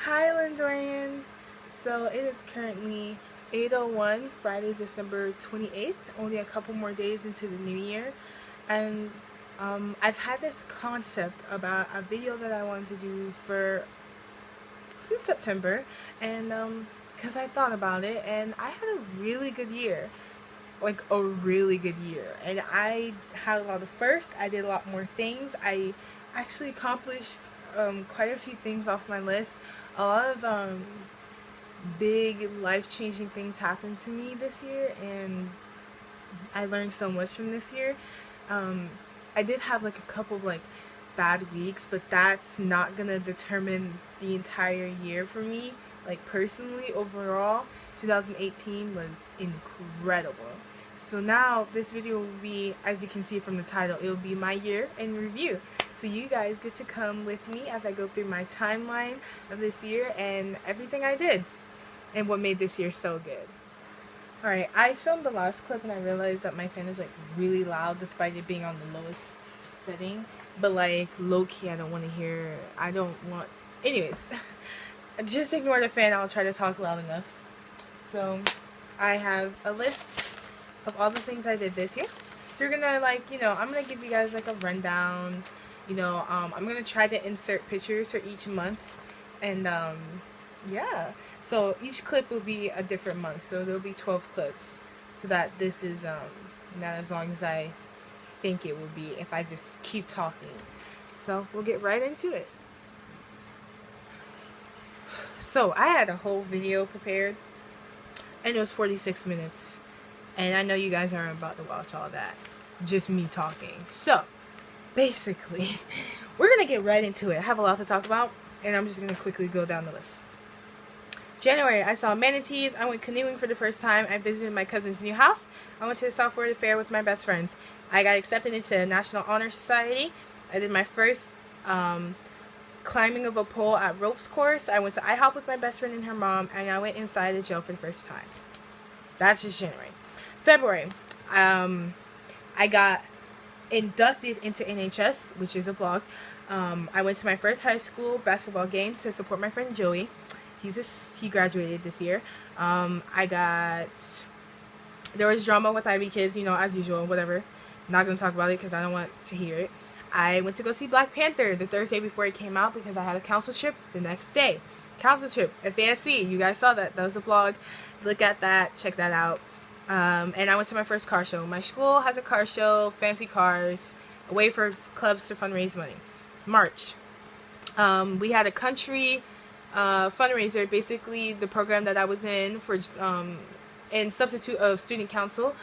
Hi, Lindorians! So it is currently 8:01, Friday, December 28th, only a couple more days into the new year. And I've had this concept about a video that I wanted to do for since September, and because I thought about it, and I had a really good year. Like a really good year, and I had a lot of firsts. I did a lot more things. I actually accomplished quite a few things off my list. A lot of big life-changing things happened to me this year, and I learned so much from this year. um, I did have like a couple of like bad weeks, but that's not gonna determine the entire year for me. Like personally, overall, 2018 was incredible. So now this video will be, as you can see from the title, it will be my year in review. So you guys get to come with me as I go through my timeline of this year and everything I did and what made this year so good. Alright, I filmed the last clip and I realized that my fan is like really loud despite it being on the lowest setting. But like low-key, I don't want to hear, I don't want, anyways, just ignore the fan. I'll try to talk loud enough. So I have a list of all the things I did this year. So we're gonna I'm gonna give you guys like a rundown. I'm gonna try to insert pictures for each month, and yeah. So each clip will be a different month. So there'll be 12 clips. So that this is not as long as I think it will be if I just keep talking. So we'll get right into it. So I had a whole video prepared, and it was 46 minutes. And I know you guys aren't about to watch all that. Just me talking. So, basically, we're going to get right into it. I have a lot to talk about, and I'm just going to quickly go down the list. January, I saw manatees. I went canoeing for the first time. I visited my cousin's new house. I went to the South Florida Fair with my best friends. I got accepted into the National Honor Society. I did my first climbing of a pole at ropes course. I went to IHOP with my best friend and her mom, and I went inside the jail for the first time. That's just January. February, I got inducted into NHS, which is a vlog. I went to my first high school basketball game to support my friend Joey. He graduated this year. There was drama with IB Kids, as usual, whatever. Not gonna talk about it because I don't want to hear it. I went to go see Black Panther the Thursday before it came out because I had a council trip the next day. Council trip at FASC. You guys saw that. That was a vlog. Look at that. Check that out. And I went to my first car show. My school has a car show, fancy cars, a way for clubs to fundraise money. March, we had a country fundraiser, basically the program that I was in for in substitute of student council.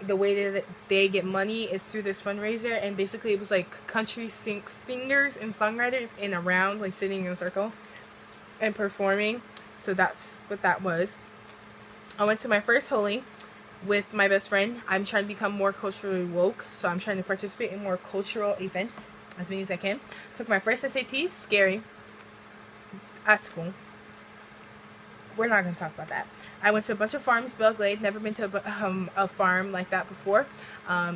The way that they get money is through this fundraiser, and basically it was like country singers and songwriters in a round, like sitting in a circle and performing. So that's what that was. I went to my first Holy with my best friend. I'm trying to become more culturally woke, so I'm trying to participate in more cultural events, as many as I can. Took my first SAT, scary, at school. We're not going to talk about that. I went to a bunch of farms, Belle Glade, never been to a farm like that before.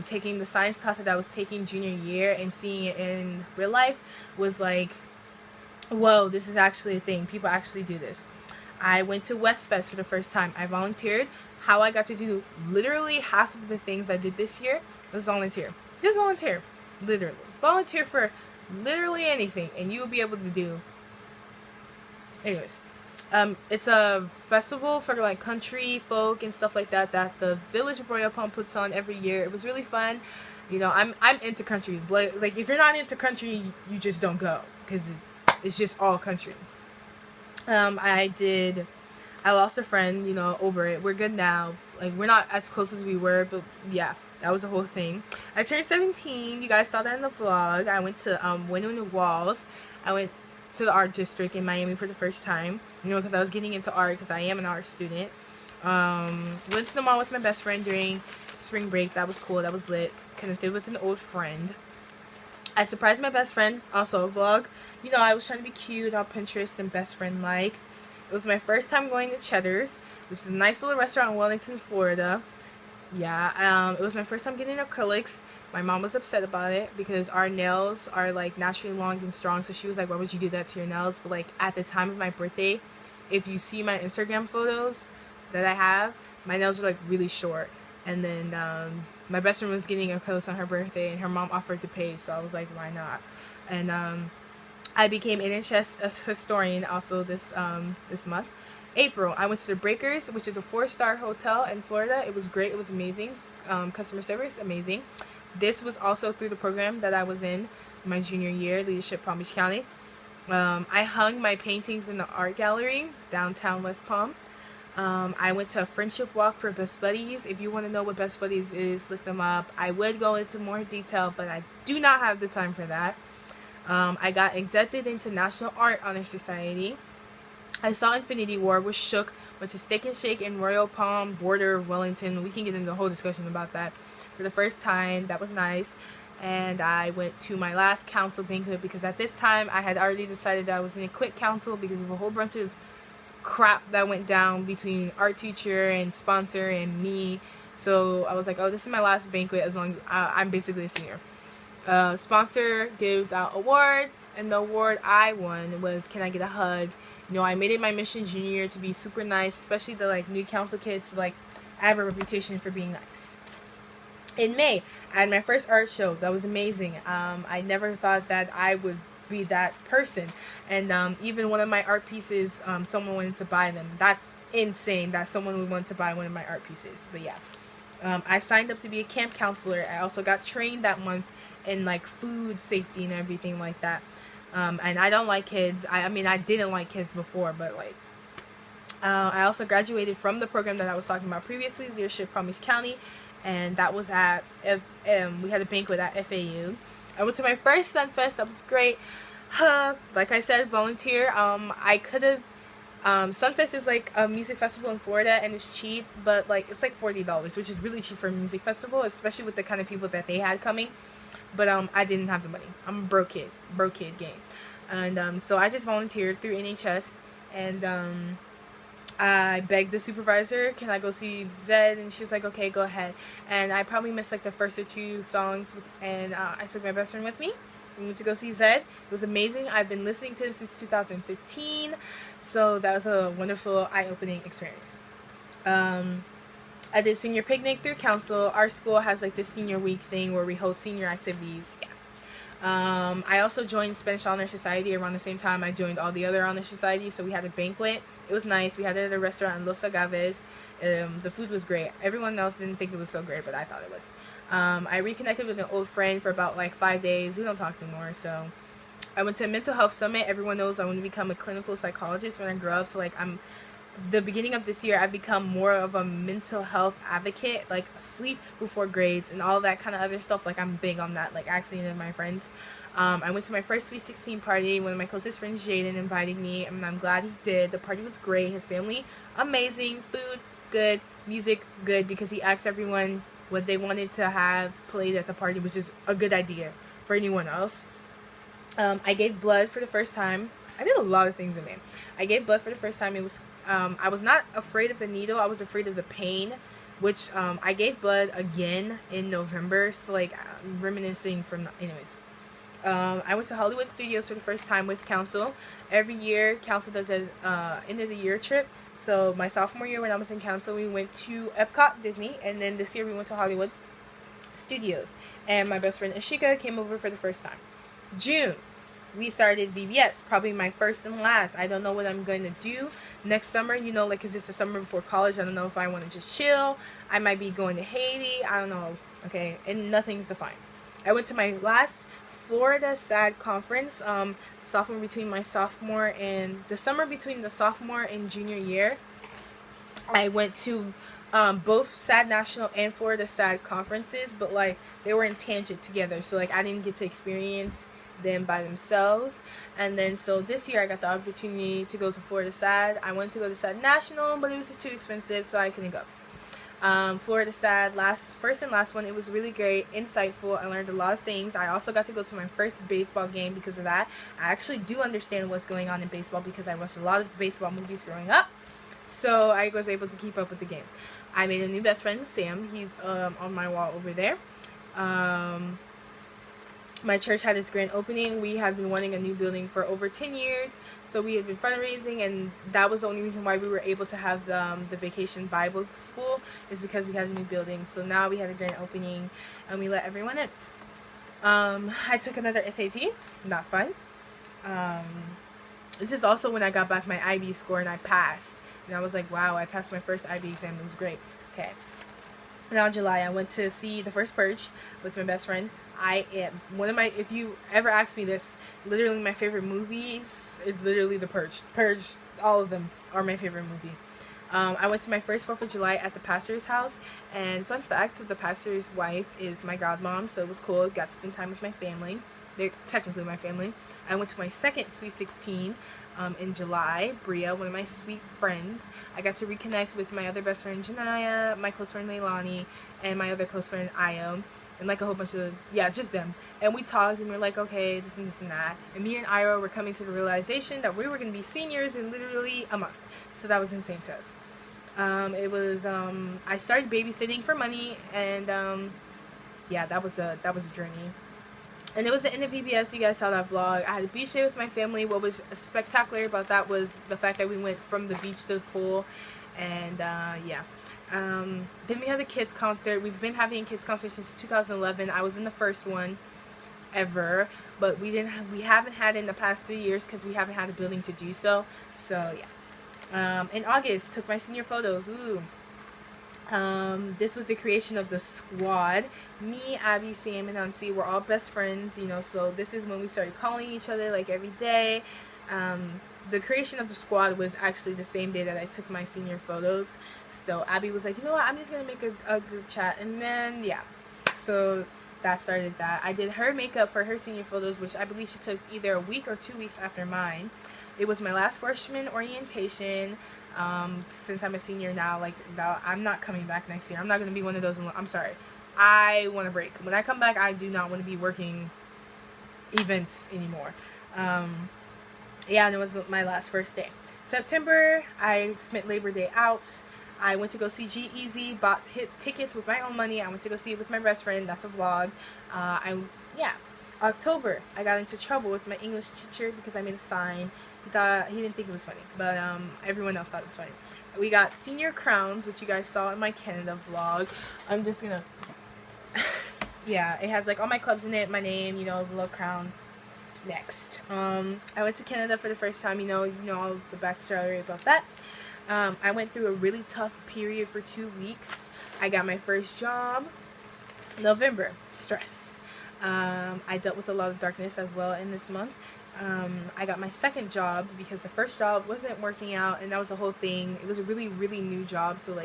Taking the science class that I was taking junior year and seeing it in real life was like, whoa, this is actually a thing. People actually do this. I went to Westfest for the first time. I volunteered. How I got to do literally half of the things I did this year was volunteer. Just volunteer. Literally. Volunteer for literally anything, and you will be able to do. Anyways. It's a festival for like country folk and stuff like that the Village of Royal Palm puts on every year. It was really fun. I'm into country, but like if you're not into country, you just don't go because it's just all country. I lost a friend, over it. We're good now. Like, we're not as close as we were, but yeah, that was the whole thing. I turned 17. You guys saw that in the vlog. I went to Window the Walls. I went to the art district in Miami for the first time, because I was getting into art because I am an art student. Went to the mall with my best friend during spring break. That was cool. That was lit. Connected with an old friend. I surprised my best friend. Also a vlog. I was trying to be cute on Pinterest and best friend like. It was my first time going to Cheddar's, which is a nice little restaurant in Wellington, Florida. Yeah, it was my first time getting acrylics. My mom was upset about it because our nails are like naturally long and strong, so she was like, why would you do that to your nails? But like at the time of my birthday, if you see my Instagram photos that I have, my nails are like really short. And then my best friend was getting a coat on her birthday, and her mom offered to pay, so I was like, why not? And I became NHS historian also this month. April, I went to the Breakers, which is a 4-star hotel in Florida. It was great. It was amazing. Customer service, amazing. This was also through the program that I was in my junior year, Leadership Palm Beach County. I hung my paintings in the art gallery downtown West Palm. I went to a friendship walk for Best Buddies. If you want to know what Best Buddies is, look them up. I would go into more detail, but I do not have the time for that. I got inducted into National Art Honor Society. I saw Infinity War, was shook, went to Steak and Shake in Royal Palm, border of Wellington. We can get into a whole discussion about that. For the first time, that was nice. And I went to my last council banquet because at this time I had already decided that I was going to quit council because of a whole bunch of crap that went down between art teacher and sponsor and me. So I was like, oh, this is my last banquet as long as I'm basically a senior. Sponsor gives out awards, and the award I won was Can I Get a Hug? You know, I made it my mission junior year to be super nice, especially the like new council kids. Like, I have a reputation for being nice. In May, I had my first art show. That was amazing. I never thought that I would be that person, and even one of my art pieces, someone wanted to buy them. That's insane that someone would want to buy one of my art pieces. But yeah, I signed up to be a camp counselor. I also got trained that month in like food safety and everything like that. And I don't like kids. I mean, I didn't like kids before, but like, I also graduated from the program that I was talking about previously, Leadership Palm Beach County, and that was at, we had a banquet at FAU. I went to my first Sunfest. That was great. Like I said, volunteer. I could have, Sunfest is like a music festival in Florida, and it's cheap, but like, it's like $40, which is really cheap for a music festival, especially with the kind of people that they had coming. But I didn't have the money. I'm a broke kid game. And so I just volunteered through NHS, and I begged the supervisor, can I go see Zed? And she was like, okay, go ahead. And I probably missed like the first or two songs, and I took my best friend with me. We went to go see Zed. It was amazing. I've been listening to him since 2015, so that was a wonderful, eye-opening experience. I did senior picnic through council. Our school has like this senior week thing where we host senior activities. Yeah. I also joined Spanish Honor Society around the same time I joined all the other honor societies. So we had a banquet. It was nice. We had it at a restaurant in Los Agaves. The food was great. Everyone else didn't think it was so great, but I thought it was. I reconnected with an old friend for about like 5 days. We don't talk anymore. So I went to a mental health summit. Everyone knows I want to become a clinical psychologist when I grow up. So like the beginning of this year, I've become more of a mental health advocate, like sleep before grades and all that kind of other stuff. Like, I'm big on that, like asking my friends. I went to my first Sweet 16 party. One of my closest friends, Jaden, invited me, and I'm glad he did. The party was great. His family, amazing. Food, good. Music, good, because he asked everyone what they wanted to have played at the party, which is a good idea for anyone else. I gave blood for the first time. I did a lot of things in May. I gave blood for the first time. It was I was not afraid of the needle. I was afraid of the pain, which I gave blood again in November. So like, I'm reminiscing from anyways. I went to Hollywood Studios for the first time with council. Every year, council does an end of the year trip. So my sophomore year when I was in council, we went to Epcot, Disney, and then this year we went to Hollywood Studios. And my best friend Ashika came over for the first time. June, we started VBS, probably my first and last. I don't know what I'm going to do next summer, you know, like, 'cause it's the summer before college. I don't know if I want to just chill. I might be going to Haiti. I don't know. Okay, and nothing's defined. I went to my last Florida SAD conference, sophomore between my sophomore and the summer between the sophomore and junior year. I went to both SAD National and Florida SAD conferences, but like, they were in tangent together, so like, I didn't get to experience them by themselves. And then so this year I got the opportunity to go to Florida SAD. I wanted to go to SAD National, but it was just too expensive, so I couldn't go. Florida SAD, first and last one, it was really great, insightful. I learned a lot of things. I also got to go to my first baseball game because of that. I actually do understand what's going on in baseball because I watched a lot of baseball movies growing up, so I was able to keep up with the game. I made a new best friend, Sam. He's on my wall over there. My church had its grand opening. We had been wanting a new building for over 10 years. So we had been fundraising, and that was the only reason why we were able to have the Vacation Bible School, is because we had a new building. So now we had a grand opening, and we let everyone in. I took another SAT. Not fun. This is also when I got back my IB score and I passed. And I was like, wow, I passed my first IB exam. It was great. Okay. Now in July, I went to see The First Purge with my best friend. If you ever ask me this, literally my favorite movies is literally The Purge. Purge, all of them are my favorite movie. I went to my first 4th of July at the pastor's house, and fun fact, the pastor's wife is my godmom, so it was cool. Got to spend time with my family. They're technically my family. I went to my second Sweet 16 in July. Bria, one of my sweet friends. I got to reconnect with my other best friend, Janaya, my close friend, Leilani, and my other close friend, Io. And like a whole bunch of, just them. And we talked and we were like, okay, this and that. And me and Ira were coming to the realization that we were going to be seniors in literally a month. So that was insane to us. I started babysitting for money, and that was a journey. And it was the end of VBS. You guys saw that vlog. I had a beach day with my family. What was spectacular about that was the fact that we went from the beach to the pool. And then we had a kids concert. We've been having a kids concert since 2011. I was in the first one ever, but we haven't had it in the past 3 years because we haven't had a building to do so. So yeah. In August, took my senior photos. Ooh. This was the creation of the squad. Me, Abby, Sam, and Nancy were all best friends, so this is when we started calling each other like every day. The creation of the squad was actually the same day that I took my senior photos. So Abby was like, you know what, I'm just going to make a group chat. And then, so that started that. I did her makeup for her senior photos, which I believe she took either a week or 2 weeks after mine. It was my last freshman orientation. Since I'm a senior now, I'm not coming back next year. I'm not going to be one of those. I'm sorry. I want a break. When I come back, I do not want to be working events anymore. And it was my last first day. September, I spent Labor Day out. I went to go see G-Eazy, hit tickets with my own money. I went to go see it with my best friend. That's a vlog. October, I got into trouble with my English teacher because I made a sign. He didn't think it was funny, but everyone else thought it was funny. We got senior crowns, which you guys saw in my Canada vlog. I'm just gonna, it has like all my clubs in it, my name, the little crown. Next, I went to Canada for the first time. You know all the backstory about that. I went through a really tough period for 2 weeks. I got my first job. November, stress. I dealt with a lot of darkness as well in this month. I got my second job because the first job wasn't working out, and that was the whole thing. It was a really, really new job, so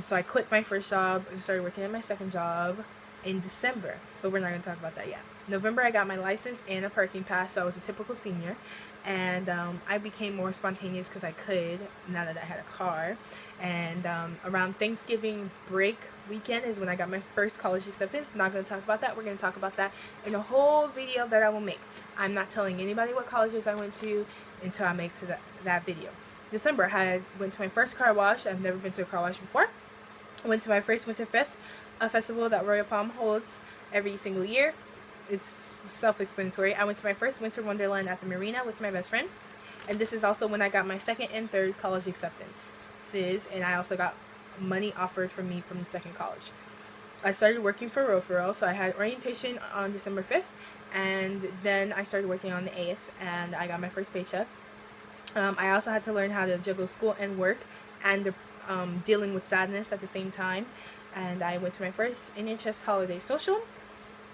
so I quit my first job and started working at my second job in December, but we're not going to talk about that yet. November, I got my license and a parking pass, so I was a typical senior, and I became more spontaneous because I could, now that I had a car. And around Thanksgiving break weekend is when I got my first college acceptance. Not going to talk about that. We're going to talk about that in a whole video that I will make. I'm not telling anybody what colleges I went to until I make to that video. December, I went to my first car wash. I've never been to a car wash before. I went to my first Winter Fest, a festival that Royal Palm holds every single year. It's self-explanatory. I went to my first Winter Wonderland at the Marina with my best friend. And this is also when I got my second and third college acceptance. And I also got money offered for me from the second college. I started working for Roferel, so I had orientation on December 5th, and then I started working on the 8th, and I got my first paycheck. I also had to learn how to juggle school and work, and dealing with sadness at the same time. And I went to my first NHS holiday social.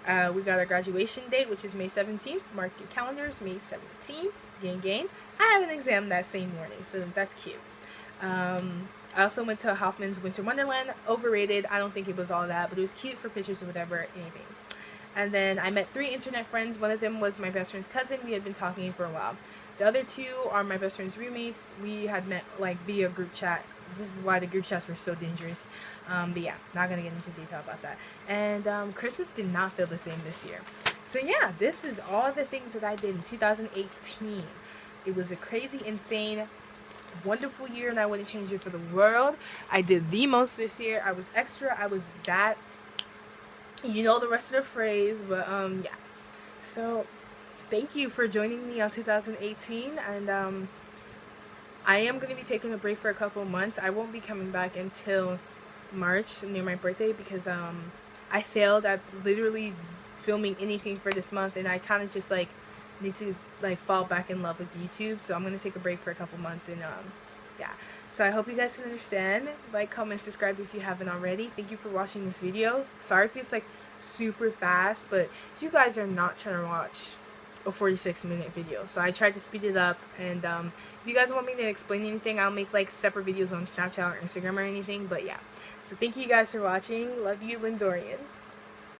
We got our graduation date, which is May 17th. Mark your calendars, May 17th. Gang. I have an exam that same morning, so that's cute. I also went to Hoffman's Winter Wonderland. Overrated. I don't think it was all that, but it was cute for pictures or whatever, anything. And then I met 3 internet friends. One of them was my best friend's cousin. We had been talking for a while. The other 2 are my best friend's roommates. We had met via group chat. This is why the group chats were so dangerous. But not going to get into detail about that. And Christmas did not feel the same this year. So this is all the things that I did in 2018. It was a crazy, insane, wonderful year, and I wouldn't change it for the world. I did the most this year. I was extra. I was that You know the rest of the phrase, but yeah. So thank you for joining me on 2018, and I am going to be taking a break for a couple of months. I won't be coming back until March near my birthday because I failed at literally filming anything for this month, and I kind of just like need to like fall back in love with YouTube. So I'm going to take a break for a couple months, and yeah. So I hope you guys can understand. Like, comment, subscribe if you haven't already. Thank you for watching this video. Sorry if it's like super fast, but you guys are not trying to watch a 46-minute video, so I tried to speed it up. And if you guys want me to explain anything, I'll make like separate videos on Snapchat or Instagram or anything. But yeah, so thank you guys for watching. Love you, Lindorians.